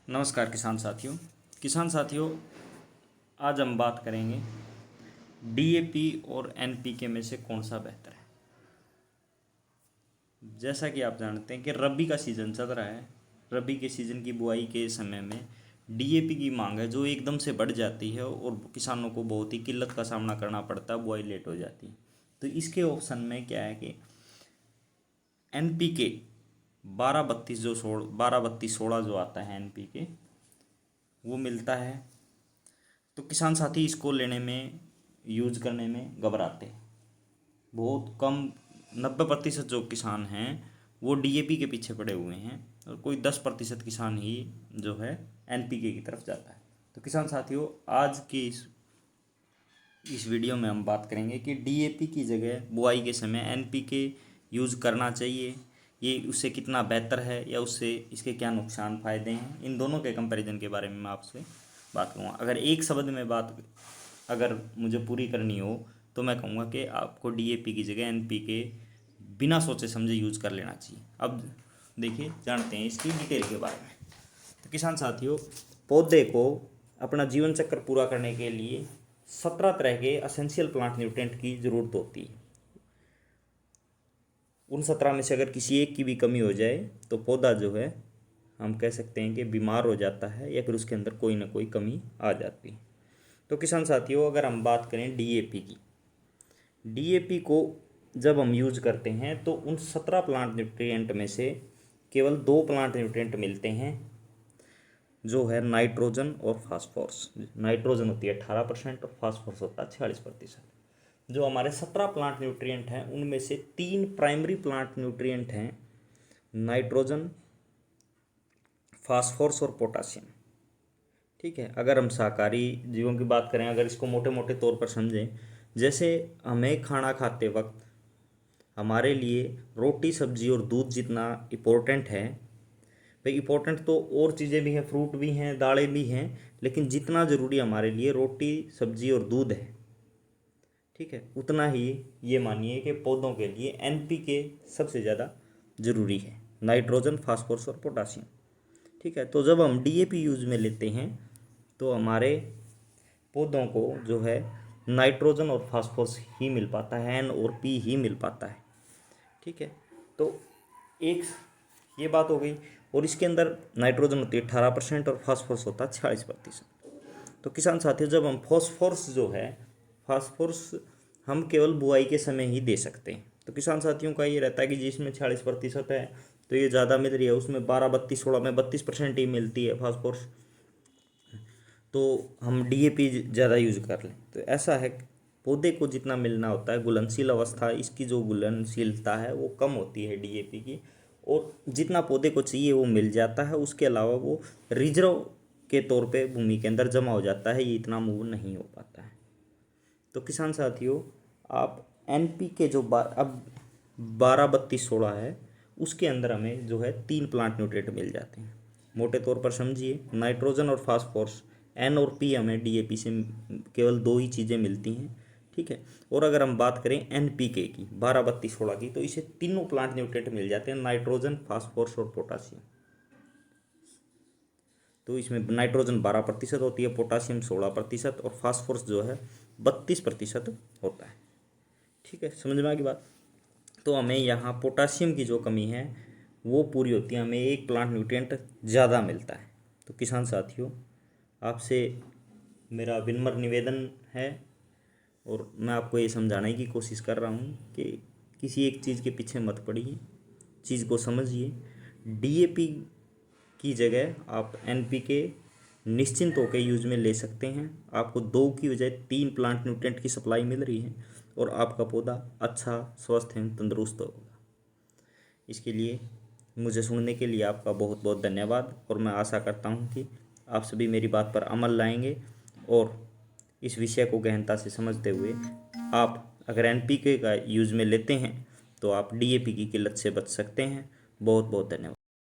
नमस्कार किसान साथियों, आज हम बात करेंगे डीएपी और एनपीके में से कौन सा बेहतर है। जैसा कि आप जानते हैं कि रबी का सीज़न चल रहा है। रबी के सीज़न की बुआई के समय में डीएपी की मांग है जो एकदम से बढ़ जाती है और किसानों को बहुत ही किल्लत का सामना करना पड़ता है, बुआई लेट हो जाती है। तो इसके ऑप्शन में क्या है कि एनपीके 12-32-16 जो आता है एनपीके वो मिलता है। तो किसान साथी इसको लेने में, यूज करने में घबराते हैं। बहुत कम 90% जो किसान हैं वो डीएपी के पीछे पड़े हुए हैं और कोई 10% किसान ही जो है एनपीके की तरफ जाता है। तो किसान साथियों, आज की इस वीडियो में हम बात करेंगे कि डीएपी की जगह बुआई के समय एनपीके यूज़ करना चाहिए, ये उससे कितना बेहतर है या उससे इसके क्या नुकसान फ़ायदे हैं। इन दोनों के कंपैरिजन के बारे में मैं आपसे बात करूँगा। अगर एक शब्द में बात अगर मुझे पूरी करनी हो तो मैं कहूँगा कि आपको डीएपी की जगह एनपीके बिना सोचे समझे यूज़ कर लेना चाहिए। अब देखिए, जानते हैं इसकी डिटेल के बारे में। तो किसान साथियों, पौधे को अपना जीवन चक्र पूरा करने के लिए 17 तरह के एसेंशियल प्लांट न्यूट्रिएंट की ज़रूरत होती है। उन 17 में से अगर किसी एक की भी कमी हो जाए तो पौधा जो है, हम कह सकते हैं कि बीमार हो जाता है या फिर उसके अंदर कोई ना कोई कमी आ जाती है। तो किसान साथियों, अगर हम बात करें डीएपी की, डीएपी को जब हम यूज करते हैं तो उन 17 प्लांट न्यूट्रिएंट में से केवल 2 प्लांट न्यूट्रिएंट मिलते हैं, जो है नाइट्रोजन और फास्फोरस। नाइट्रोजन होती है 18% और फास्फोरस होता है 46%। जो हमारे 17 प्लांट न्यूट्रिएंट हैं उनमें से 3 प्राइमरी प्लांट न्यूट्रिएंट हैं, नाइट्रोजन, फास्फोरस और पोटासियम। ठीक है, अगर हम शाकाहारी जीवों की बात करें, अगर इसको मोटे मोटे तौर पर समझें, जैसे हमें खाना खाते वक्त हमारे लिए रोटी, सब्जी और दूध जितना इम्पोर्टेंट है, भाई इम्पोर्टेंट तो और चीज़ें भी हैं, फ्रूट भी हैं, दालें भी हैं, लेकिन जितना ज़रूरी हमारे लिए रोटी, सब्जी और दूध है, ठीक है, उतना ही ये मानिए कि पौधों के लिए एनपीके सबसे ज़्यादा ज़रूरी है, नाइट्रोजन, फास्फोरस और पोटासियम। ठीक है, तो जब हम डीएपी यूज में लेते हैं तो हमारे पौधों को जो है नाइट्रोजन और फास्फोरस ही मिल पाता है, एन और पी ही मिल पाता है। ठीक है, तो एक ये बात हो गई। और इसके अंदर नाइट्रोजन होती है 18% और फास्फोरस होता है 46%। तो किसान साथियों, जब हम फॉस्फोरस जो है, फास्फोरस हम केवल बुआई के समय ही दे सकते हैं। तो किसान साथियों का ये रहता है कि जिसमें 46% है तो ये ज़्यादा मिल रही है, उसमें 12-32-16 में 32% ही मिलती है फास्फोरस, तो हम डीएपी ज़्यादा यूज कर लें। तो ऐसा है, पौधे को जितना मिलना होता है, घुलनशील अवस्था, इसकी जो घुलनशीलता है वो कम होती है डीएपी की, और जितना पौधे को चाहिए वो मिल जाता है। उसके अलावा वो रिजर्व के तौर पे भूमि के अंदर जमा हो जाता है, ये इतना मूव नहीं हो पाता है। तो किसान साथियों, आप एनपीके जो अब 12-32-16 है, उसके अंदर हमें जो है 3 प्लांट न्यूट्रिएंट मिल जाते हैं। मोटे तौर पर समझिए, नाइट्रोजन और फास्फोरस, एन और पी हमें डीएपी से केवल 2 ही चीज़ें मिलती हैं। ठीक है, और अगर हम बात करें एनपीके की 12-32-16 की, तो इसे तीनों प्लांट न्यूट्रिएंट मिल जाते हैं, नाइट्रोजन, फास्फोरस और पोटासियम। तो इसमें नाइट्रोजन 12% होती है, पोटासियम 16% और फास्फोरस जो है 32% होता है। ठीक है, समझ में आ गई बात। तो हमें यहाँ पोटासियम की जो कमी है वो पूरी होती है, हमें एक प्लांट न्यूट्रिएंट ज़्यादा मिलता है। तो किसान साथियों, आपसे मेरा विनम्र निवेदन है और मैं आपको ये समझाने की कोशिश कर रहा हूँ कि किसी एक चीज़ के पीछे मत पड़िए, चीज़ को समझिए। डीएपी की जगह आप एनपीके निश्चिंत होकर यूज में ले सकते हैं। आपको 2 की बजाय 3 प्लांट न्यूट्रिएंट की सप्लाई मिल रही है और आपका पौधा अच्छा, स्वस्थ एवं तंदुरुस्त होगा। इसके लिए मुझे सुनने के लिए आपका बहुत बहुत धन्यवाद, और मैं आशा करता हूँ कि आप सभी मेरी बात पर अमल लाएंगे और इस विषय को गहनता से समझते हुए आप अगर एनपीके का यूज में लेते हैं तो आप डीएपी की किल्लत से बच सकते हैं। बहुत बहुत धन्यवाद।